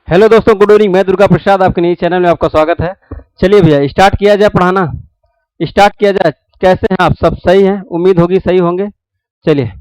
Hello दोस्तों, good evening. मैं दुर्गा प्रसाद आपके नई चैनल में आपका स्वागत है। चलिए भैया स्टार्ट किया जाए पढ़ाना। स्टार्ट किया जाए। कैसे हैं आप? सब सही हैं? उम्मीद होगी सही होंगे। चलिए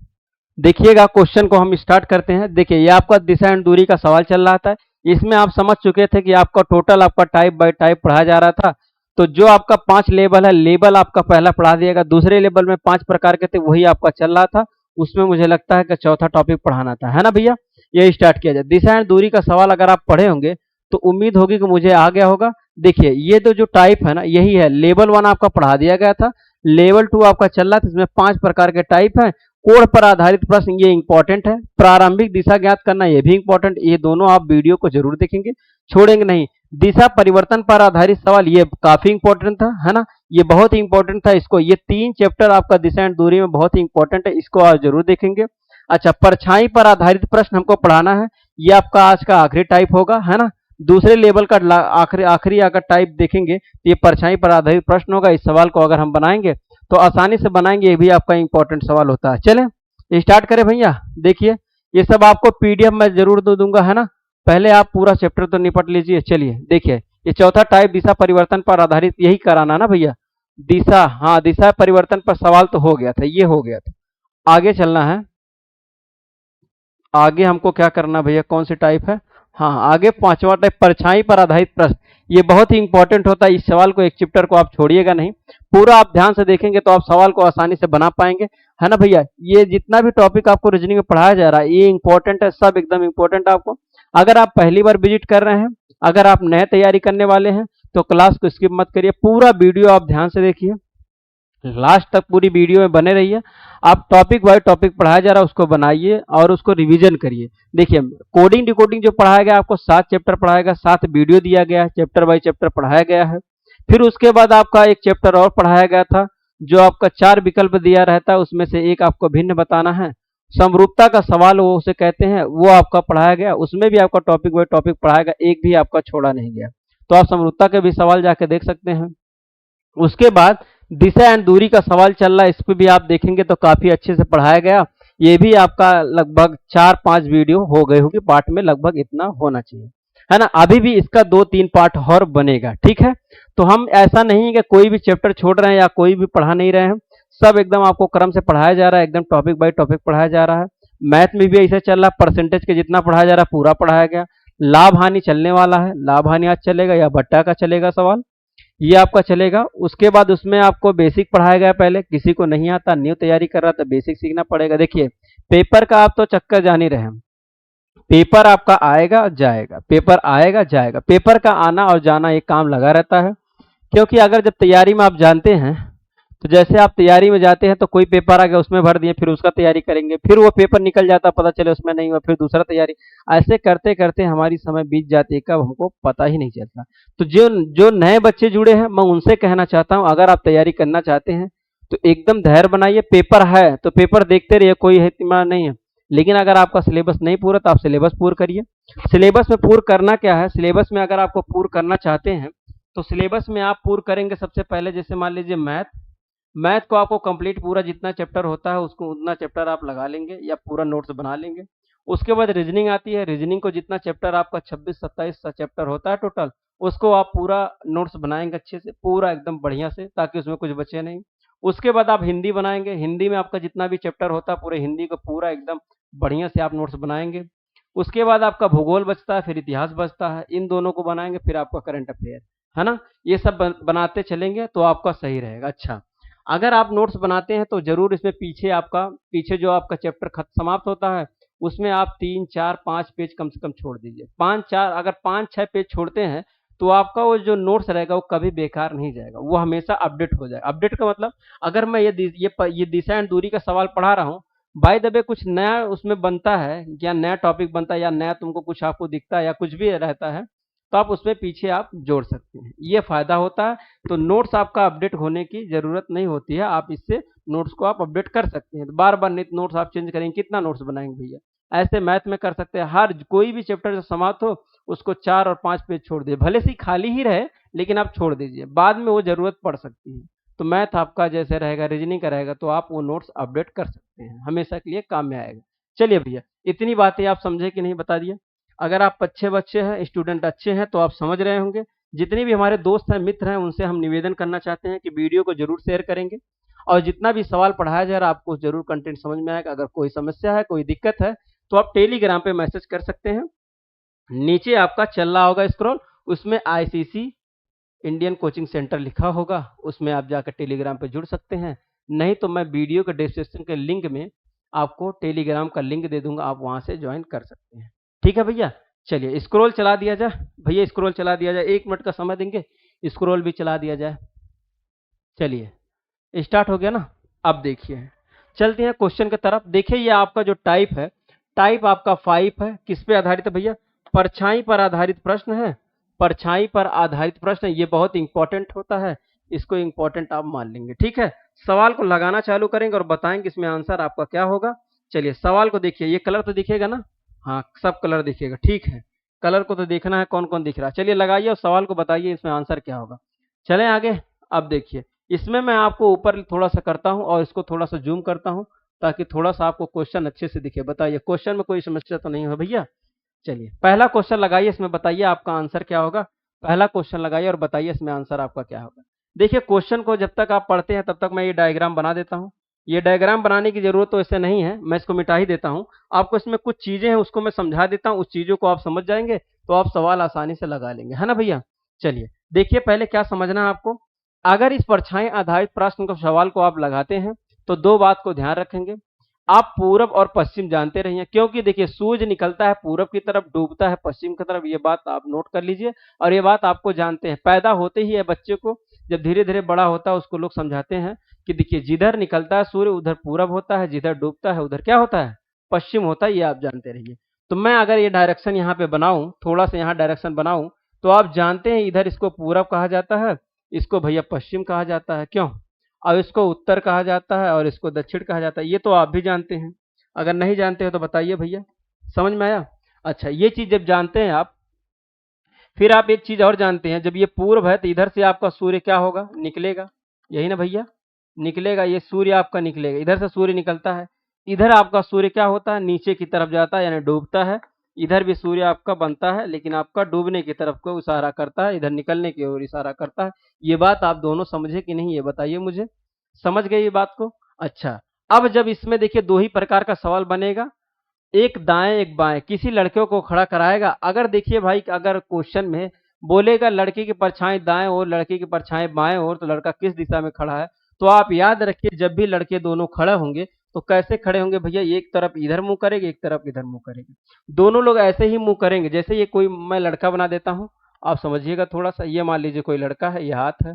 देखिएगा, क्वेश्चन को हम स्टार्ट करते हैं। देखिए ये आपका दिशा एंड दूरी का सवाल चल रहा था। इसमें आप समझ चुके थे कि आपका टोटल आपका टाइप बाय टाइप पढ़ाया जा रहा था। तो जो आपका 5 लेवल है, लेवल आपका पहला पढ़ा दिएगा। दूसरे लेवल में 5 प्रकार के थे, वही आपका चल रहा था। उसमें मुझे लगता है कि चौथा टॉपिक पढ़ाना था, है ना भैया? ये स्टार्ट किया जाए। दिशा एंड दूरी का सवाल अगर आप पढ़े होंगे तो उम्मीद होगी कि मुझे आ गया होगा। देखिए ये जो टाइप है ना, यही है। लेवल 1 आपका पढ़ा दिया गया था। लेवल 2 आपका चल रहा था। इसमें 5 प्रकार के टाइप हैं। कोण पर आधारित प्रश्न, ये इंपॉर्टेंट है। प्रारंभिक दिशा ज्ञात करना, ये भी इंपॉर्टेंट। ये दोनों आप वीडियो को जरूर देखेंगे, छोड़ेंगे नहीं। दिशा परिवर्तन पर आधारित सवाल, ये काफी इंपॉर्टेंट था, है ना? ये बहुत ही इंपॉर्टेंट था। इसको, ये 3 चैप्टर आपका दिशा एंड दूरी में बहुत ही इंपॉर्टेंट है, इसको आप जरूर देखेंगे। अच्छा, परछाई पर आधारित प्रश्न हमको पढ़ाना है। ये आपका आज का आखिरी टाइप होगा, है ना? दूसरे लेवल का आखिरी आखिरी अगर टाइप देखेंगे तो ये परछाई पर आधारित प्रश्न होगा। इस सवाल को अगर हम बनाएंगे तो आसानी से बनाएंगे। ये भी आपका इंपॉर्टेंट सवाल होता है। चलें स्टार्ट करें भैया। देखिए ये सब आपको पीडीएफ में जरूर दे दूंगा, है ना? पहले आप पूरा चैप्टर तो निपट लीजिए। चलिए देखिए, ये चौथा टाइप दिशा परिवर्तन पर आधारित, यही कराना ना भैया? दिशा, हाँ, दिशा परिवर्तन पर सवाल तो हो गया था, ये हो गया था। आगे चलना है। आगे हमको क्या करना भैया? कौन सी टाइप है? हाँ, आगे पांचवा टाइप, परछाई पर आधारित प्रश्न। ये बहुत ही इंपॉर्टेंट होता है। इस सवाल को, एक चैप्टर को आप छोड़िएगा नहीं। पूरा आप ध्यान से देखेंगे तो आप सवाल को आसानी से बना पाएंगे, है ना भैया? ये जितना भी टॉपिक आपको रीजनिंग में पढ़ाया जा रहा है, ये इंपॉर्टेंट है, सब एकदम इंपॉर्टेंट है आपको। अगर आप पहली बार विजिट कर रहे हैं, अगर आप नए तैयारी करने वाले हैं, तो क्लास को स्किप मत करिए। पूरा वीडियो आप ध्यान से देखिए, लास्ट तक पूरी वीडियो में बने रहिए। आप टॉपिक बाय टॉपिक पढ़ाया जा रहा है उसको बनाइए और उसको रिवीजन करिए। देखिए कोडिंग डिकोडिंग जो पढ़ाया गया आपको, 7 चैप्टर पढ़ाया गया, 7 वीडियो दिया गया है, चैप्टर बाय चैप्टर पढ़ाया गया है। फिर उसके बाद आपका एक चैप्टर और पढ़ाया गया था, जो आपका 4 विकल्प दिया रहता है, उसमें से एक आपको भिन्न बताना है। समरूपता का सवाल वो उसे कहते हैं, वो आपका पढ़ाया गया। उसमें भी आपका टॉपिक बाय टॉपिक पढ़ाया गया, एक भी आपका छोड़ा नहीं गया। तो आप समरूपता के भी सवाल जाके देख सकते हैं। उसके बाद दिशा एंड दूरी का सवाल चल रहा है, इस पे भी आप देखेंगे तो काफी अच्छे से पढ़ाया गया। ये भी आपका लगभग 4-5 वीडियो हो गए होगी, पार्ट में लगभग इतना होना चाहिए, है ना? अभी भी इसका 2-3 पार्ट और बनेगा, ठीक है? तो हम ऐसा नहीं है कि कोई भी चैप्टर छोड़ रहे हैं या कोई भी पढ़ा नहीं रहे हैं। सब एकदम आपको क्रम से पढ़ाया जा रहा है, एकदम टॉपिक बाय टॉपिक पढ़ाया जा रहा है। मैथ में भी ऐसा चल रहा है, परसेंटेज के जितना पढ़ाया जा रहा है पूरा पढ़ाया गया। लाभ हानि चलने वाला है, लाभ हानि आज चलेगा या भट्टा का चलेगा सवाल, ये आपका चलेगा। उसके बाद उसमें आपको बेसिक पढ़ाया गया। पहले किसी को नहीं आता, न्यू तैयारी कर रहा तो बेसिक सीखना पड़ेगा। देखिए पेपर का आप तो चक्कर जान ही रहे हैं। पेपर आपका आएगा जाएगा, पेपर आएगा जाएगा। पेपर का आना और जाना एक काम लगा रहता है। क्योंकि अगर जब तैयारी में आप जानते हैं, तो जैसे आप तैयारी में जाते हैं तो कोई पेपर आ गया उसमें भर दिए, फिर उसका तैयारी करेंगे, फिर वो पेपर निकल जाता, पता चले उसमें नहीं हुआ, फिर दूसरा तैयारी। ऐसे करते करते हमारी समय बीत जाती है, कब हमको पता ही नहीं चलता। तो जो जो नए बच्चे जुड़े हैं, मैं उनसे कहना चाहता हूँ, अगर आप तैयारी करना चाहते हैं तो एकदम धैर्य बनाइए। पेपर है तो पेपर देखते रहिए, कोई इत्मीनान नहीं है। लेकिन अगर आपका सिलेबस नहीं पूरा तो आप सिलेबस पूर्ण करिए। सिलेबस में पूर्ण करना क्या है? सिलेबस में अगर आपको पूर्ण करना चाहते हैं तो सिलेबस में आप पूर्ण करेंगे सबसे पहले। जैसे मान लीजिए मैथ, मैथ को आपको कंप्लीट पूरा जितना चैप्टर होता है उसको उतना चैप्टर आप लगा लेंगे या पूरा नोट्स बना लेंगे। उसके बाद रीजनिंग आती है। रीजनिंग को जितना चैप्टर आपका 26-27 चैप्टर होता है टोटल, उसको आप पूरा नोट्स बनाएंगे अच्छे से, पूरा एकदम बढ़िया से, ताकि उसमें कुछ बचे नहीं। उसके बाद आप हिंदी बनाएंगे। हिंदी में आपका जितना भी चैप्टर होता है, पूरे हिंदी को पूरा एकदम बढ़िया से आप नोट्स बनाएंगे। उसके बाद आपका भूगोल बचता है, फिर इतिहास बचता है। इन दोनों को बनाएंगे, फिर आपका करंट अफेयर, है ना? ये सब बनाते चलेंगे तो आपका सही रहेगा। अच्छा, अगर आप नोट्स बनाते हैं तो जरूर इसमें पीछे जो आपका चैप्टर खत समाप्त होता है, उसमें आप 3-4-5 पेज कम से कम छोड़ दीजिए। 5-4, अगर 5-6 पेज छोड़ते हैं तो आपका वो जो नोट्स रहेगा वो कभी बेकार नहीं जाएगा, वो हमेशा अपडेट हो जाएगा। अपडेट का मतलब, अगर मैं ये दिशा एंड दूरी का सवाल पढ़ा रहा हूँ, बाय द वे कुछ नया उसमें बनता है या नया टॉपिक बनता है या नया तुमको कुछ आपको दिखता है या कुछ भी रहता है, तो आप उसमें पीछे आप जोड़ सकते हैं, ये फायदा होता है। तो नोट्स आपका अपडेट होने की जरूरत नहीं होती है, आप इससे नोट्स को आप अपडेट कर सकते हैं। बार बार नित नोट्स आप चेंज करेंगे, कितना नोट्स बनाएंगे भैया? ऐसे मैथ में कर सकते हैं, हर कोई भी चैप्टर जो समाप्त हो उसको 4 और 5 पेज छोड़ दिए, भले से खाली ही रहे लेकिन आप छोड़ दीजिए, बाद में वो जरूरत पड़ सकती है। तो मैथ आपका जैसे रहेगा, रीजनिंग का रहेगा, तो आप वो नोट्स अपडेट कर सकते हैं, हमेशा के लिए काम में आएगा। चलिए भैया, इतनी बातें आप समझे कि नहीं, बता दिए। अगर आप अच्छे बच्चे हैं, स्टूडेंट अच्छे हैं, तो आप समझ रहे होंगे। जितने भी हमारे दोस्त हैं, मित्र हैं, उनसे हम निवेदन करना चाहते हैं कि वीडियो को जरूर शेयर करेंगे और जितना भी सवाल पढ़ाया जा रहा है आपको जरूर कंटेंट समझ में आएगा। अगर कोई समस्या है, कोई दिक्कत है, तो आप टेलीग्राम पे मैसेज कर सकते हैं। नीचे आपका चल रहा होगा स्क्रॉल, उसमें आईसीसी इंडियन कोचिंग सेंटर लिखा होगा, उसमें आप जाकर टेलीग्राम पे जुड़ सकते हैं। नहीं तो मैं वीडियो के डिस्क्रिप्शन के लिंक में आपको टेलीग्राम का लिंक दे दूंगा, आप वहां से ज्वाइन कर सकते हैं। ठीक है भैया, चलिए स्क्रॉल चला दिया जाए। भैया स्क्रॉल चला दिया जाए, 1 मिनट का समय देंगे, स्क्रॉल भी चला दिया जाए। चलिए स्टार्ट हो गया ना। अब देखिए, चलते हैं क्वेश्चन की तरफ। देखिए ये आपका जो टाइप है, टाइप आपका 5 है। किस पे आधारित है भैया? परछाई पर आधारित प्रश्न है। परछाई पर आधारित प्रश्न, ये बहुत इंपॉर्टेंट होता है, इसको इंपॉर्टेंट आप मान लेंगे। ठीक है, सवाल को लगाना चालू करेंगे और बताएंगे इसमें आंसर आपका क्या होगा। चलिए सवाल को देखिए, ये कलर तो दिखेगा ना? हाँ, सब कलर दिखेगा। ठीक है, कलर को तो देखना है कौन कौन दिख रहा है। चलिए लगाइए और सवाल को बताइए इसमें आंसर क्या होगा। चलें आगे। अब देखिए, इसमें मैं आपको ऊपर थोड़ा सा करता हूं और इसको थोड़ा सा जूम करता हूं ताकि थोड़ा सा आपको क्वेश्चन अच्छे से दिखे। बताइए क्वेश्चन में कोई समस्या तो नहीं है भैया? चलिए पहला क्वेश्चन लगाइए, इसमें बताइए आपका आंसर क्या होगा। पहला क्वेश्चन लगाइए और बताइए इसमें आंसर आपका क्या होगा। देखिए क्वेश्चन को जब तक आप पढ़ते हैं तब तक मैं ये डायग्राम बना देता हूँ। ये डायग्राम बनाने की जरूरत तो इससे नहीं है, मैं इसको मिटा ही देता हूँ। आपको इसमें कुछ चीजें हैं उसको मैं समझा देता हूँ, उस चीजों को आप समझ जाएंगे तो आप सवाल आसानी से लगा लेंगे, है ना भैया? चलिए देखिए, पहले क्या समझना है आपको। अगर इस परछाई आधारित प्रश्न का सवाल को आप लगाते हैं तो दो बात को ध्यान रखेंगे। आप पूरब और पश्चिम जानते रहिए, क्योंकि देखिए सूरज निकलता है पूरब की तरफ, डूबता है पश्चिम की तरफ। ये बात आप नोट कर लीजिए और ये बात आपको जानते हैं। पैदा होते ही है बच्चे को, जब धीरे धीरे बड़ा होता है उसको लोग समझाते हैं कि देखिए जिधर निकलता है सूर्य उधर पूरब होता है, जिधर डूबता है उधर क्या होता है? पश्चिम होता है। ये आप जानते रहिए। तो मैं अगर ये डायरेक्शन यहाँ पे बनाऊं, थोड़ा सा यहाँ डायरेक्शन बनाऊं, तो आप जानते हैं इधर इसको पूरब कहा जाता है, इसको भैया पश्चिम कहा जाता है। क्यों? अब इसको उत्तर कहा जाता है और इसको दक्षिण कहा जाता है। ये तो आप भी जानते हैं, अगर नहीं जानते हो तो बताइए भैया। समझ में आया? अच्छा, ये चीज जब जानते हैं आप, फिर आप एक चीज और जानते हैं, जब ये पूर्व है तो इधर से आपका सूर्य क्या होगा? निकलेगा। यही ना भैया? निकलेगा, ये सूर्य आपका निकलेगा, इधर से सूर्य निकलता है। इधर आपका सूर्य क्या होता है? नीचे की तरफ जाता है, यानी डूबता है। इधर भी सूर्य आपका बनता है, लेकिन आपका डूबने की तरफ को इशारा करता है, इधर निकलने की ओर इशारा करता है। ये बात आप दोनों समझे कि नहीं, ये बताइए मुझे। समझ गए ये बात को? अच्छा, अब जब इसमें देखिए दो ही प्रकार का सवाल बनेगा, एक दाएं एक बाएं, किसी लड़के को खड़ा कराएगा। अगर देखिए भाई, अगर क्वेश्चन में बोलेगा लड़के की परछाई दाएं और लड़के की परछाई बाएं और, तो लड़का किस दिशा में खड़ा है? तो आप याद रखिए, जब भी लड़के दोनों खड़े होंगे तो कैसे खड़े होंगे भैया? एक तरफ इधर मुंह करेंगे, एक तरफ इधर मुंह करेंगे। दोनों लोग ऐसे ही मुंह करेंगे। जैसे ये कोई मैं लड़का बना देता हूं, आप समझिएगा थोड़ा सा। ये मान लीजिए कोई लड़का है, ये हाथ है,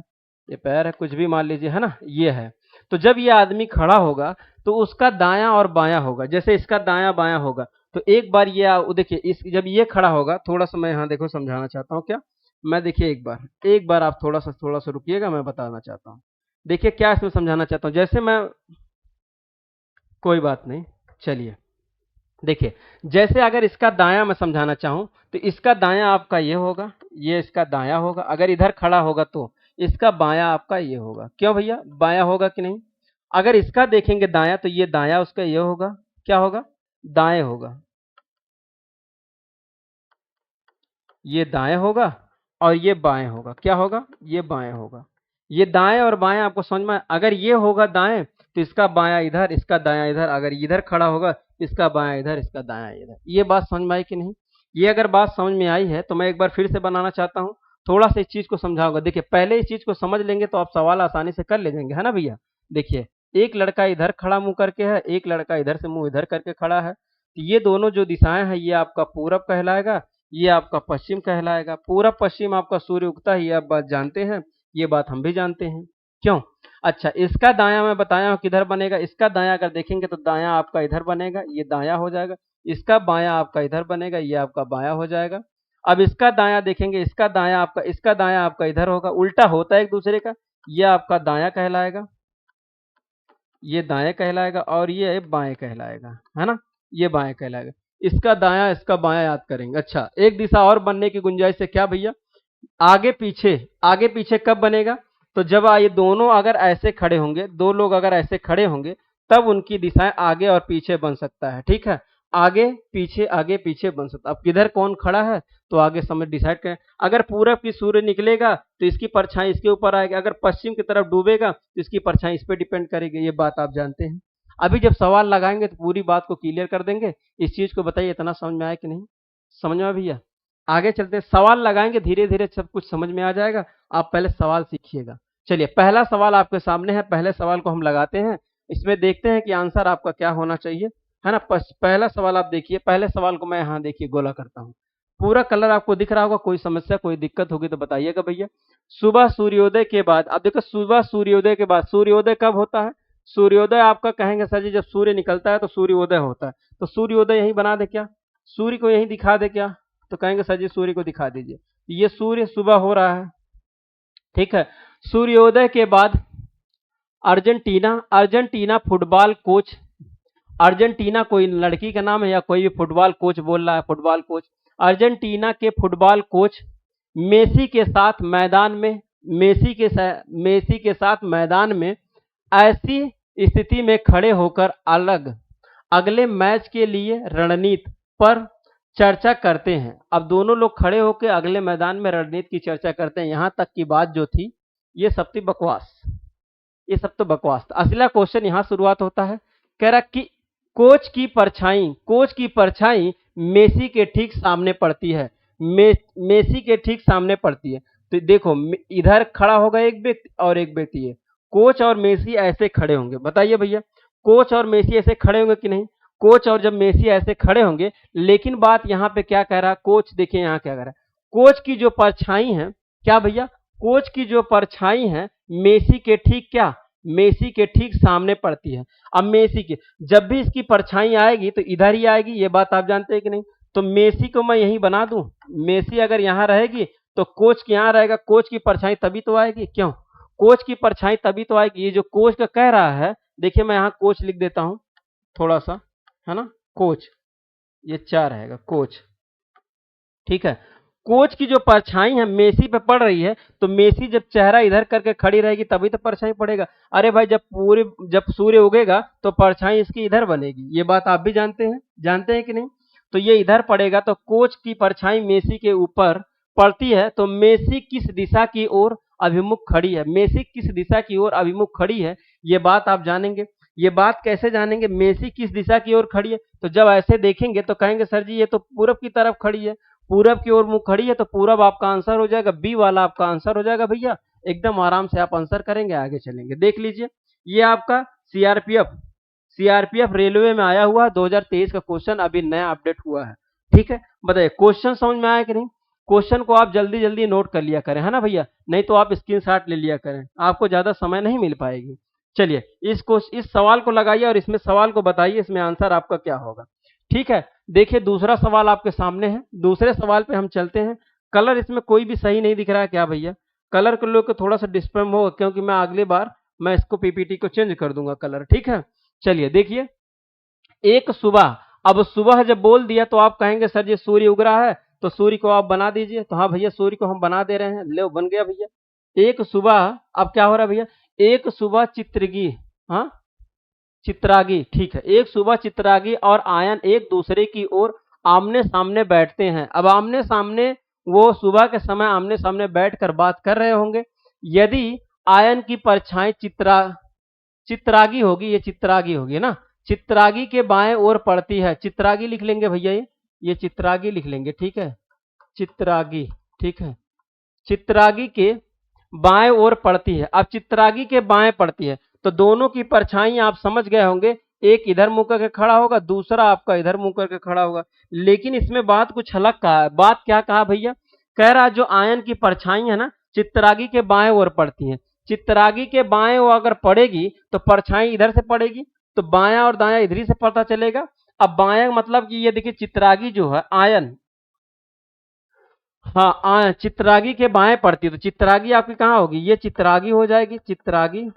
ये पैर है, कुछ भी मान लीजिए, है ना? ये है। तो जब ये आदमी खड़ा होगा तो उसका दायां और बायां होगा। जैसे इसका दायां बायां होगा, तो एक बार ये देखिए, इस जब ये खड़ा होगा, थोड़ा सा मैं यहाँ देखो समझाना चाहता हूँ क्या। मैं देखिए एक बार आप थोड़ा सा रुकिएगा, मैं बताना चाहता हूँ। देखिए क्या इसमें समझाना चाहता हूँ, जैसे मैं, कोई बात नहीं, चलिए देखिए, जैसे अगर इसका दायां मैं समझाना चाहूं तो इसका दायां आपका ये होगा, ये इसका दायां होगा। अगर इधर खड़ा होगा तो इसका बायां आपका ये होगा। क्यों भैया? बायां होगा कि नहीं? अगर इसका देखेंगे दायां तो ये दायां उसका ये होगा, क्या होगा? दाएं होगा। ये दाएं होगा और ये बाएं होगा। क्या होगा? ये बाएं होगा। ये दाएं और बाएं आपको समझ में अगर ये होगा दाएं तो इसका बायां इधर, इसका दायां इधर। अगर इधर खड़ा होगा, इसका बायां इधर, इसका दायां इधर। ये बात समझ में आई कि नहीं? ये अगर बात समझ में आई है तो मैं एक बार फिर से बनाना चाहता हूँ, थोड़ा सा इस चीज को समझाऊंगा। देखिए पहले इस चीज को समझ लेंगे तो आप सवाल आसानी से कर ले जाएंगे, है ना भैया? देखिए, एक लड़का इधर खड़ा मुंह करके है, एक लड़का इधर से मुंह इधर करके खड़ा है। तो ये दोनों जो दिशाएं हैं, ये आपका पूरब कहलाएगा, ये आपका पश्चिम कहलाएगा। पूरब पश्चिम आपका सूर्य उगता है, ये आप बात जानते हैं, ये बात हम भी जानते हैं। क्यों? अच्छा, इसका दायां मैं बताया हूं किधर बनेगा। इसका दायां अगर देखेंगे तो दायां आपका इधर बनेगा, ये दायां हो जाएगा। इसका बायां आपका इधर बनेगा, ये आपका बायां हो जाएगा। अब इसका दायां देखेंगे, इसका दायां आपका इधर होगा, उल्टा होता है एक दूसरे का। ये आपका दायां कहलाएगा, ये दाएं कहलाएगा और ये बाएं कहलाएगा, है ना? ये बाएं कहलाएगा। इसका दायां इसका बायां याद करेंगे। अच्छा, एक दिशा और बनने की गुंजाइश है क्या भैया? आगे पीछे। आगे पीछे कब बनेगा? तो जब ये दोनों अगर ऐसे खड़े होंगे, दो लोग अगर ऐसे खड़े होंगे, तब उनकी दिशाएं आगे और पीछे बन सकता है। ठीक है? आगे पीछे बन सकता। अब किधर कौन खड़ा है तो आगे समझ डिसाइड करें। अगर पूरब की सूर्य निकलेगा तो इसकी परछाई इसके ऊपर आएगी, अगर पश्चिम की तरफ डूबेगा तो इसकी परछाई इस पे डिपेंड करेगी। ये बात आप जानते हैं। अभी जब सवाल लगाएंगे तो पूरी बात को क्लियर कर देंगे। इस चीज को बताइए इतना समझ में आया कि नहीं? समझ में आया भैया? आगे चलते हैं, सवाल लगाएंगे धीरे धीरे सब कुछ समझ में आ जाएगा। आप पहले सवाल सीखिएगा। चलिए पहला सवाल आपके सामने है, पहले सवाल को हम लगाते हैं। इसमें देखते हैं कि आंसर आपका क्या होना चाहिए, है ना। पहला सवाल आप देखिए, पहले सवाल को मैं यहाँ देखिए गोला करता हूँ। पूरा कलर आपको दिख रहा होगा, कोई समस्या कोई दिक्कत होगी तो बताइएगा भैया। सुबह सूर्योदय के बाद, अब देखो सुबह सूर्योदय के बाद, सूर्योदय कब होता है? सूर्योदय आपका कहेंगे सर जी जब सूर्य निकलता है तो सूर्योदय होता है। तो सूर्योदय यहीं बना दे क्या? सूर्य को यहीं दिखा दे क्या? तो कहेंगे सर जी सूर्य को दिखा दीजिए। ये सूर्य सुबह हो रहा है, ठीक है। सूर्योदय के बाद Argentina, Argentina football coach, Argentina कोई लड़की का नाम है या कोई भी फुटबॉल कोच बोल रहा है, फुटबॉल कोच। अर्जेंटीना के फुटबॉल कोच मेसी के साथ मैदान में, मेसी के साथ मैदान में ऐसी स्थिति में खड़े होकर अगले मैच के लिए रणनीति पर चर्चा करते हैं। अब दोनों लोग खड़े होकर अगले मैदान में रणनीति की चर्चा करते हैं। यहां तक की बात जो थी ये सब थी बकवास, ये सब तो बकवास था। असला क्वेश्चन यहां शुरुआत होता है, कह रहा कि कोच की परछाई मेसी के ठीक सामने पड़ती है, मेसी के ठीक सामने पड़ती है। तो देखो इधर खड़ा होगा एक व्यक्ति और एक व्यक्ति है, कोच और मेसी ऐसे खड़े होंगे। बताइए भैया कोच और मेसी ऐसे खड़े होंगे कि नहीं? कोच और जब मेसी ऐसे खड़े होंगे, लेकिन बात यहाँ पे क्या कह रहा है कोच, देखिए यहाँ क्या कह रहा है, कोच की जो परछाई है, क्या भैया, कोच की जो परछाई है मेसी के ठीक क्या, मेसी के ठीक सामने पड़ती है। अब मेसी की जब भी इसकी परछाई आएगी तो इधर ही आएगी, ये बात आप जानते हैं कि नहीं? तो मेसी को मैं यहीं बना दूं, मेसी अगर यहाँ रहेगी तो कोच यहाँ रहेगा, कोच की परछाई तभी तो आएगी। क्यों? कोच की परछाई तभी तो आएगी। ये जो कोच का कह रहा है, देखिए मैं यहाँ कोच लिख देता हूं थोड़ा सा, है ना, कोच, ये 4 रहेगा कोच, ठीक है। कोच की जो परछाई है मेसी पे पड़ रही है, तो मेसी जब चेहरा इधर करके खड़ी रहेगी तभी तो परछाई पड़ेगा। अरे भाई जब सूर्य उगेगा तो परछाई इसकी इधर बनेगी, ये बात आप भी जानते हैं कि नहीं? तो ये इधर पड़ेगा, तो कोच की परछाई मेसी के ऊपर पड़ती है तो मेसी किस दिशा की ओर अभिमुख खड़ी है, मेसी किस दिशा की ओर अभिमुख खड़ी है, ये बात आप जानेंगे। ये बात कैसे जानेंगे मेसी किस दिशा की ओर खड़ी है? तो जब ऐसे देखेंगे तो कहेंगे सर जी ये तो पूरब की तरफ खड़ी है, पूरब की ओर मुंह खड़ी है, तो पूरब आपका आंसर हो जाएगा, बी वाला आपका आंसर हो जाएगा भैया। एकदम आराम से आप आंसर करेंगे, आगे चलेंगे। देख लीजिए ये आपका सीआरपीएफ रेलवे में आया हुआ 2023 का क्वेश्चन, अभी नया अपडेट हुआ है, ठीक है। बताइए क्वेश्चन समझ में आया कि नहीं? क्वेश्चन को आप जल्दी जल्दी नोट कर लिया करें, है ना भैया, नहीं तो आप स्क्रीनशॉट ले लिया करें, आपको ज्यादा समय नहीं मिल पाएगी। चलिए इस सवाल को लगाइए और इसमें सवाल को बताइए, इसमें आंसर आपका क्या होगा, ठीक है। देखिए दूसरा सवाल आपके सामने है, दूसरे सवाल पे हम चलते हैं। कलर इसमें कोई भी सही नहीं दिख रहा है क्या भैया? कलर को लेकर थोड़ा सा डिस्टर्ब होगा, क्योंकि मैं अगली बार मैं इसको पीपीटी को चेंज कर दूंगा कलर, ठीक है। चलिए देखिए एक सुबह, अब सुबह जब बोल दिया तो आप कहेंगे सर जी सूर्य उग रहा है, तो सूर्य को आप बना दीजिए। तो हाँ भैया सूर्य को हम बना दे रहे हैं, ले बन गया भैया। एक सुबह, अब क्या हो रहा है भैया, एक सुबह चित्रगी, हाँ चित्रागी, ठीक है। एक सुबह चित्रागी और आयन एक दूसरे की ओर आमने सामने बैठते हैं। अब आमने सामने, वो सुबह के समय आमने सामने बैठकर बात कर रहे होंगे। यदि आयन की परछाई चित्रागी होगी, ये चित्रागी होगी ना, चित्रागी के बाएं ओर पड़ती है, चित्रागी लिख लेंगे भैया, ये चित्रागी लिख लेंगे, ठीक है, चित्रागी, ठीक है। चित्रागी के बाएं ओर पड़ती है। अब चित्रागी के बाएं पड़ती है तो दोनों की परछाई आप समझ गए होंगे, एक इधर मुंह करके खड़ा होगा, दूसरा आपका इधर मुंह करके खड़ा होगा। लेकिन इसमें बात कुछ अलग कहा है। बात क्या कहा भैया? कह रहा जो आयन की परछाई है ना चित्रागी के बाएं ओर पड़ती है, चित्रागी के बाएं ओर अगर पड़ेगी तो परछाई इधर से पड़ेगी, तो बायां और दायां इधर ही से पता चलेगा। अब बायां मतलब कि ये देखिए चित्रागी जो है आयन, हाँ चित्रागी के बाएं पड़ती है, तो चित्रागी आपकी कहाँ होगी, ये चित्रागी हो जाएगी, चित्रागी,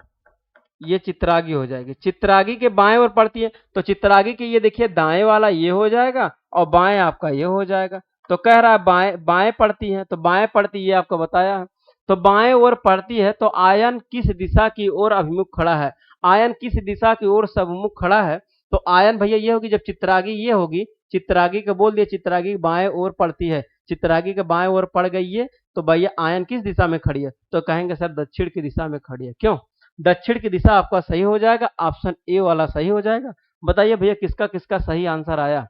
ये चित्रागी हो जाएगी। चित्रागी के बाएं ओर पड़ती है तो चित्रागी के ये देखिए दाएं वाला ये हो जाएगा और बाएं आपका ये हो जाएगा। तो कह रहा है बाएं बाएं पड़ती है, तो बाएं पड़ती है, ये आपको बताया है। तो बाएं ओर पड़ती है तो आयन किस दिशा की ओर अभिमुख खड़ा है, आयन किस दिशा की ओर अभिमुख खड़ा है, तो आयन भैया ये होगी, जब चित्रागी ये होगी, चित्रागी को बोल दिया चित्रागी बाएं ओर पड़ती है, चित्रागी के बाएं ओर पड़ गई है, तो भैया आयन किस दिशा में खड़ी है? तो कहेंगे सर दक्षिण की दिशा में खड़ी है। क्यों? दक्षिण की दिशा आपका सही हो जाएगा, ऑप्शन ए वाला सही हो जाएगा। बताइए भैया किसका किसका सही आंसर आया,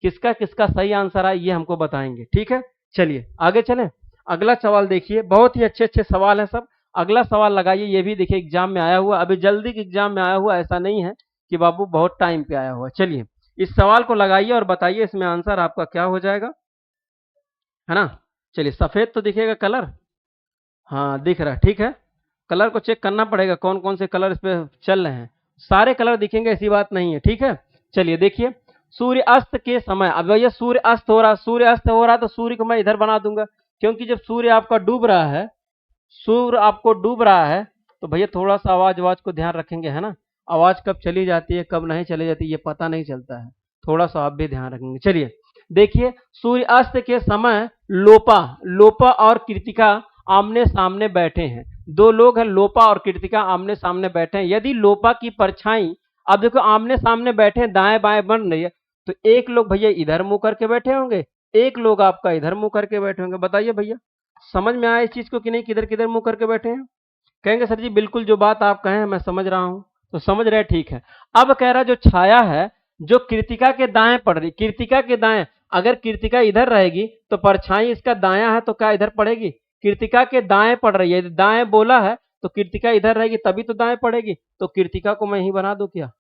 किसका किसका सही आंसर आया ये हमको बताएंगे। ठीक है, चलिए आगे चलें। अगला सवाल देखिए, बहुत ही अच्छे अच्छे सवाल हैं सब। अगला सवाल लगाइए, ये भी देखिए एग्जाम में आया हुआ, अभी जल्दी के एग्जाम में आया हुआ, ऐसा नहीं है कि बाबू बहुत टाइम पे आया हुआ। चलिए इस सवाल को लगाइए और बताइए इसमें आंसर आपका क्या हो जाएगा, है ना। चलिए सफेद तो दिखेगा कलर, हाँ दिख रहा है, ठीक है। कलर को चेक करना पड़ेगा कौन कौन से कलर इस पे चल रहे हैं, सारे कलर दिखेंगे ऐसी बात नहीं है। ठीक है, चलिए देखिए सूर्य अस्त के समय, अब भैया सूर्य अस्त हो रहा, सूर्य अस्त हो रहा है तो सूर्य को मैं इधर बना दूंगा, क्योंकि जब सूर्य आपका डूब रहा है, सूर्य आपको डूब रहा है, तो भैया थोड़ा सा आवाज आवाज को ध्यान रखेंगे, है ना। आवाज कब चली जाती है कब नहीं चली जाती ये पता नहीं चलता है, थोड़ा सा आप भी ध्यान रखेंगे। चलिए देखिए सूर्य अस्त के समय लोपा, लोपा और कृतिका आमने सामने बैठे हैं, दो लोग हैं लोपा और कृतिका आमने सामने बैठे हैं। यदि लोपा की परछाई, अब देखो आमने सामने बैठे हैं, दाएं बाएं बन रही है, तो एक लोग भैया इधर मुंह करके बैठे होंगे, एक लोग आपका इधर मुंह करके बैठे होंगे। बताइए भैया समझ में आया इस चीज को कि नहीं, किधर किधर मुंह करके बैठे हैं? कहेंगे सर जी बिल्कुल जो बात आप कहें मैं समझ रहा हूं, तो समझ रहे ठीक है। अब कह रहा जो छाया है जो कृतिका के दाएं पड़ रही, कृतिका के दाएं, अगर कृतिका इधर रहेगी तो परछाई इसका दायां है तो क्या इधर पड़ेगी? कृतिका के दाएं पड़ रही है, दाएं बोला है तो कृतिका इधर रहेगी तभी तो दाएं पड़ेगी, तो कृतिका को मैं यही बना दूं क्या?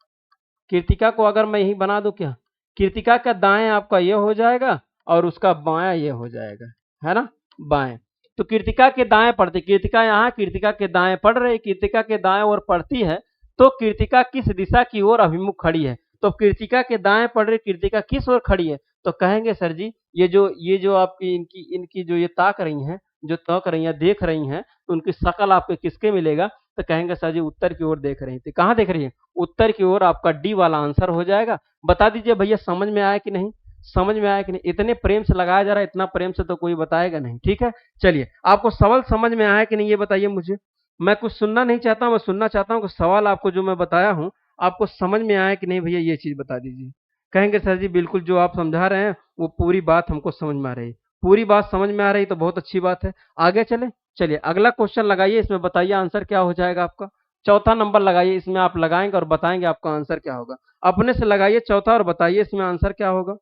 कृतिका को अगर मैं यही बना दूं क्या, कृतिका का दाएं आपका ये हो जाएगा और उसका बायां ये हो जाएगा, है ना, बाएं। तो कृतिका के दाएं पड़ती, कृतिका यहाँ कृतिका के दाएं पड़ रही, कृतिका के दाएं ओर पड़ती है, तो कृतिका किस दिशा की ओर अभिमुख खड़ी है? तो कृतिका के दाएं पड़ रही कृतिका किस ओर खड़ी है? तो कहेंगे सर जी ये जो आपकी इनकी इनकी जो ये ताक रही हैं, जो तक रही हैं देख रही हैं, तो उनकी शकल आपको किसके मिलेगा? तो कहेंगे सर जी उत्तर की ओर देख रही थी। कहाँ देख रही है? उत्तर की ओर, आपका डी वाला आंसर हो जाएगा। बता दीजिए भैया समझ में आया कि नहीं, समझ में आया कि नहीं? इतने प्रेम से लगाया जा रहा है, इतना प्रेम से तो कोई बताएगा नहीं। ठीक है, चलिए आपको सवाल समझ में आया कि नहीं ये बताइए मुझे। मैं कुछ सुनना नहीं चाहता, मैं सुनना चाहता हूँ कि सवाल आपको जो मैं बताया हूँ आपको समझ में आया कि नहीं भैया, ये चीज बता दीजिए। कहेंगे सर जी बिल्कुल जो आप समझा रहे हैं वो पूरी बात हमको समझ में आ रही है, पूरी बात समझ में आ रही तो बहुत अच्छी बात है। आगे चले, चलिए अगला क्वेश्चन लगाइए, इसमें बताइए आंसर क्या हो जाएगा आपका। चौथा नंबर लगाइए, इसमें आप लगाएंगे और बताएंगे आपका आंसर क्या होगा। अपने से लगाइए चौथा और बताइए इसमें आंसर क्या होगा।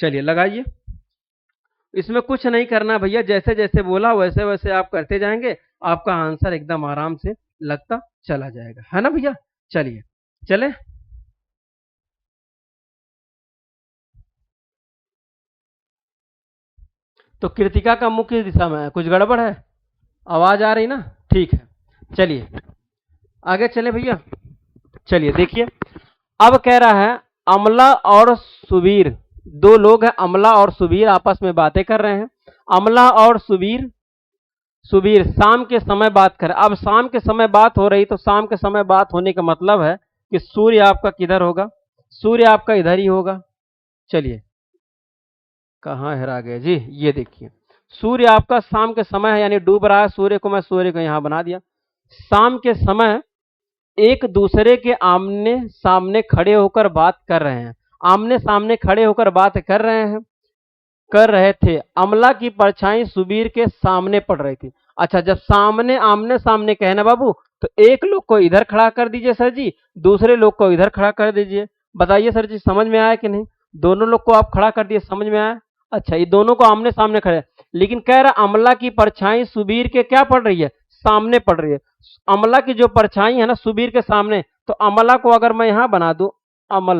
चलिए लगाइए, इसमें कुछ नहीं करना भैया, जैसे जैसे बोला वैसे वैसे आप करते जाएंगे, आपका आंसर एकदम आराम से लगता चला जाएगा, है ना भैया। चलिए चले, तो कृतिका का मुख किस दिशा में है? कुछ गड़बड़ है? आवाज आ रही ना? ठीक है, चलिए आगे चले भैया। चलिए देखिए, अब कह रहा है अमला और सुबीर, दो लोग हैं अमला और सुबीर आपस में बातें कर रहे हैं। अमला और सुबीर, सुबीर शाम के समय बात कर, अब शाम के समय बात हो रही तो शाम के समय बात होने का मतलब है कि सूर्य आपका किधर होगा? सूर्य आपका इधर ही होगा। चलिए कहाँ हेरा गए जी, ये देखिए सूर्य आपका शाम के समय है, यानी डूब रहा है सूर्य को, मैं सूर्य को यहां बना दिया। शाम के समय एक दूसरे के आमने सामने खड़े होकर बात कर रहे हैं, आमने सामने खड़े होकर बात कर रहे थे। अमला की परछाई सुबीर के सामने पड़ रही थी। अच्छा, जब सामने आमने सामने कहे ना बाबू, तो एक लोग को इधर खड़ा कर दीजिए सर जी, दूसरे लोग को इधर खड़ा कर दीजिए। बताइए सर जी समझ में आया कि नहीं? दोनों लोग को आप खड़ा कर दिए, समझ में आया? अच्छा, ये दोनों को आमने सामने खड़े, लेकिन कह रहा अमला की परछाई सुबीर के क्या पड़ रही है? सामने पड़ रही है। अमला की जो परछाई है ना सुबीर के सामने, तो अमला को अगर मैं यहां बना दूं, अमल,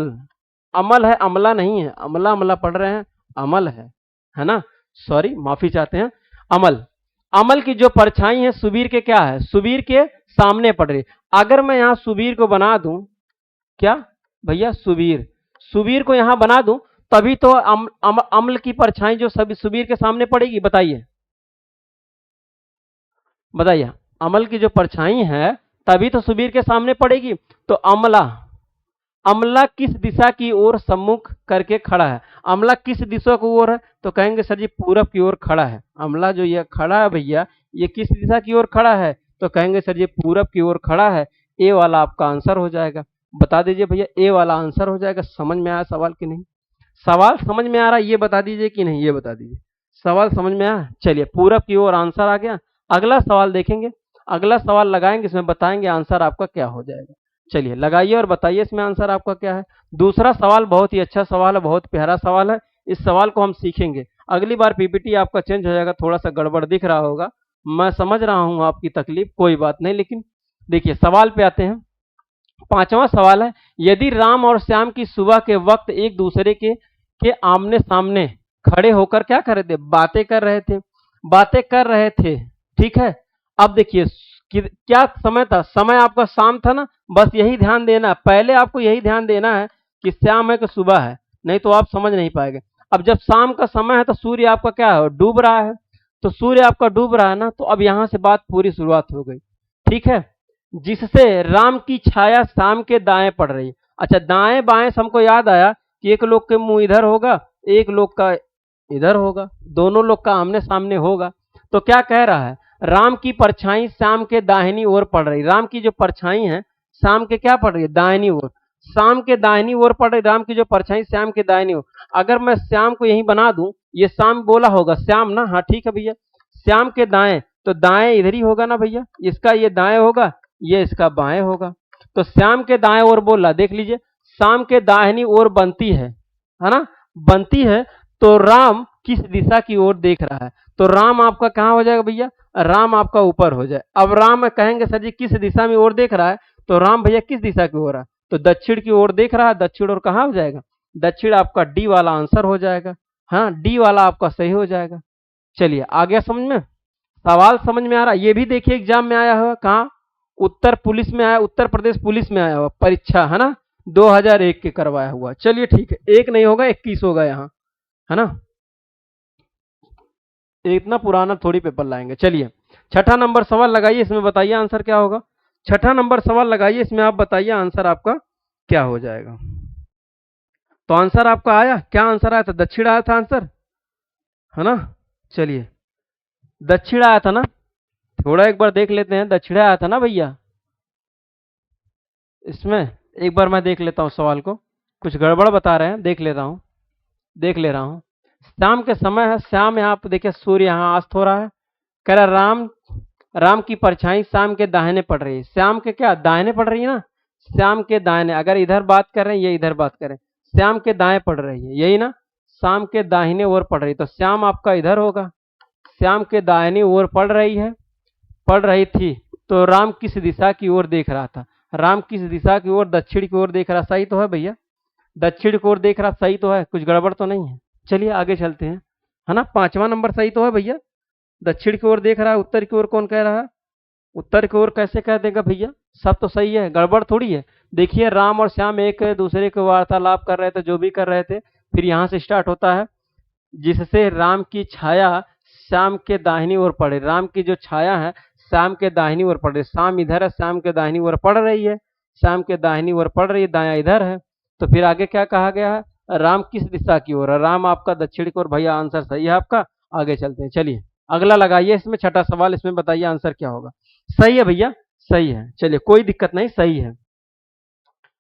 अमल है अमला नहीं है, अमला अमला पढ़ रहे हैं, अमल है ना, सॉरी माफी चाहते हैं। अमल, अमल की जो परछाई है सुबीर के क्या है? सुबीर के सामने पड़ रही। अगर मैं यहां सुबीर को बना दूं, क्या भैया सुबीर, सुबीर को यहां बना दूं, तभी तो अमल की परछाई जो सभी सुबीर के सामने पड़ेगी। बताइए बताइए, अमल की जो परछाई है तभी तो सुबीर के सामने पड़ेगी। तो अमला, अमला किस दिशा की ओर सम्मुख करके खड़ा है? अमला किस दिशा की ओर है? तो कहेंगे सर जी पूरब की ओर खड़ा है। अमला जो ये खड़ा है भैया, ये किस दिशा की ओर खड़ा है? तो कहेंगे सर जी पूरब की ओर खड़ा है। ए वाला आपका आंसर हो जाएगा। बता दीजिए भैया, ए वाला आंसर हो जाएगा। समझ में आया सवाल कि नहीं? सवाल समझ में आ रहा है ये बता दीजिए कि नहीं, ये बता दीजिए। सवाल समझ में आया? चलिए, पूरब की ओर आंसर आ गया। अगला सवाल देखेंगे, अगला सवाल लगाएंगे, इसमें बताएंगे आंसर आपका क्या हो जाएगा। चलिए लगाइए और बताइए इसमें आंसर आपका क्या है। दूसरा सवाल बहुत ही अच्छा सवाल है, बहुत प्यारा सवाल है। इस सवाल को हम सीखेंगे। अगली बार पीपीटी आपका चेंज हो जाएगा, थोड़ा सा गड़बड़ दिख रहा होगा, मैं समझ रहा हूं आपकी तकलीफ, कोई बात नहीं। लेकिन देखिए सवाल पे आते हैं। पांचवा सवाल है, यदि राम और श्याम की सुबह के वक्त एक दूसरे के आमने सामने खड़े होकर क्या कर रहे थे, बातें कर रहे थे, बातें कर रहे थे, ठीक है। अब देखिए क्या समय था, समय आपका शाम था ना, बस यही ध्यान देना है, पहले आपको यही ध्यान देना है कि श्याम है कि सुबह है, नहीं तो आप समझ नहीं पाएंगे। अब जब शाम का समय है तो सूर्य आपका क्या है, डूब रहा है, तो सूर्य आपका डूब रहा है ना, तो अब यहां से बात पूरी शुरुआत हो गई, ठीक है। जिससे राम की छाया शाम के दाएं पड़ रही है। अच्छा, दाएं बाएं से हमको याद आया कि एक लोग के मुंह इधर होगा, एक लोग का इधर होगा, दोनों लोग का आमने सामने होगा। तो क्या कह रहा है, राम की परछाई शाम के दाहिनी ओर पड़ रही, राम की जो परछाई है शाम के क्या पड़ रही है, दाहिनी ओर, शाम के दाहिनी ओर पड़ रही राम की जो परछाई श्याम के दाहिनी ओर। अगर मैं श्याम को यहीं बना दूं, ये शाम बोला होगा, श्याम ना, हाँ ठीक है भैया, श्याम के दाएं, तो दाएं इधर ही होगा ना भैया, इसका ये दाएं होगा, ये इसका बाएं होगा। तो श्याम के दाएं ओर बोल रहा, देख लीजिए, शाम के दाहिनी ओर बनती है ना, बनती है, तो राम किस दिशा की ओर देख रहा है, तो राम आपका कहां हो जाएगा भैया, राम आपका ऊपर हो जाए। अब राम कहेंगे सर जी किस दिशा में ओर देख रहा है, तो राम भैया किस दिशा की ओर है, तो दक्षिण की ओर देख रहा है, दक्षिण ओर कहां हो जाएगा, दक्षिण आपका डी वाला आंसर हो जाएगा। हाँ, डी वाला आपका सही हो जाएगा। चलिए आ गया समझ में, सवाल समझ में आ रहा। ये भी देखिए एग्जाम में आया हुआ, कहाँ, उत्तर पुलिस में आया, उत्तर प्रदेश पुलिस में आया हुआ परीक्षा, है ना, 2001 के करवाया हुआ। चलिए ठीक है, एक नहीं होगा 21 होगा यहाँ, है ना, इतना पुराना थोड़ी पेपर लाएंगे। चलिए छठा नंबर सवाल लगाइए, इसमें बताइए आंसर क्या होगा। छठा नंबर सवाल लगाइए, इसमें आप बताइए आंसर आपका क्या हो जाएगा। तो आंसर आपका आया, क्या आंसर आया था, दक्षिण आया था आंसर, है ना। चलिए दक्षिण आया था ना, थोड़ा एक बार देख लेते हैं, दक्षिण आया था ना भैया, इसमें एक बार मैं देख लेता हूँ सवाल को, कुछ गड़बड़ बता रहे हैं, देख ले रहा हूँ, देख ले रहा हूँ। शाम के समय है, शाम यहाँ पे देखिए सूर्य यहाँ अस्त हो रहा है, कह रहा राम, राम की परछाई शाम के दाहिने पड़ रही है, शाम के क्या दाहिने पड़ रही है ना, शाम के दाहिने, अगर इधर बात कर रहे हैं ये इधर बात करें, श्याम के दाएं पड़ रही है, यही ना, शाम के दाहिने ओर पड़ रही है, तो श्याम आपका इधर होगा, श्याम के दाहिनी ओर पड़ रही है, पड़ रही थी, तो राम किस दिशा की ओर देख रहा था, राम किस दिशा की ओर, दक्षिण की ओर देख रहा, सही तो है भैया, दक्षिण की ओर देख रहा, सही तो है, कुछ गड़बड़ तो नहीं है। चलिए आगे चलते हैं, है ना, पांचवा नंबर सही तो है भैया, दक्षिण की ओर देख रहा है, उत्तर की ओर कौन कह रहा है, उत्तर की ओर कैसे कह देगा भैया, सब तो सही है, गड़बड़ थोड़ी है। देखिए राम और श्याम एक दूसरे को वार्तालाप कर रहे थे, जो भी कर रहे थे, फिर यहाँ से स्टार्ट होता है, जिससे राम की छाया श्याम के दाहिनी ओर पड़े, राम की जो छाया है श्याम के दाहिनी ओर पड़ रही, शाम इधर है, श्याम के दाहिनी ओर पड़ रही है, श्याम के दाहिनी ओर पड़ रही है, दाया इधर है, तो फिर आगे क्या कहा गया है, राम किस दिशा की ओर है, राम आपका दक्षिण की ओर, भैया आंसर सही है आपका। आगे चलते हैं, चलिए अगला लगाइए, इसमें छठा सवाल, इसमें बताइए आंसर क्या होगा। सही है भैया, सही है, चलिए कोई दिक्कत नहीं, सही है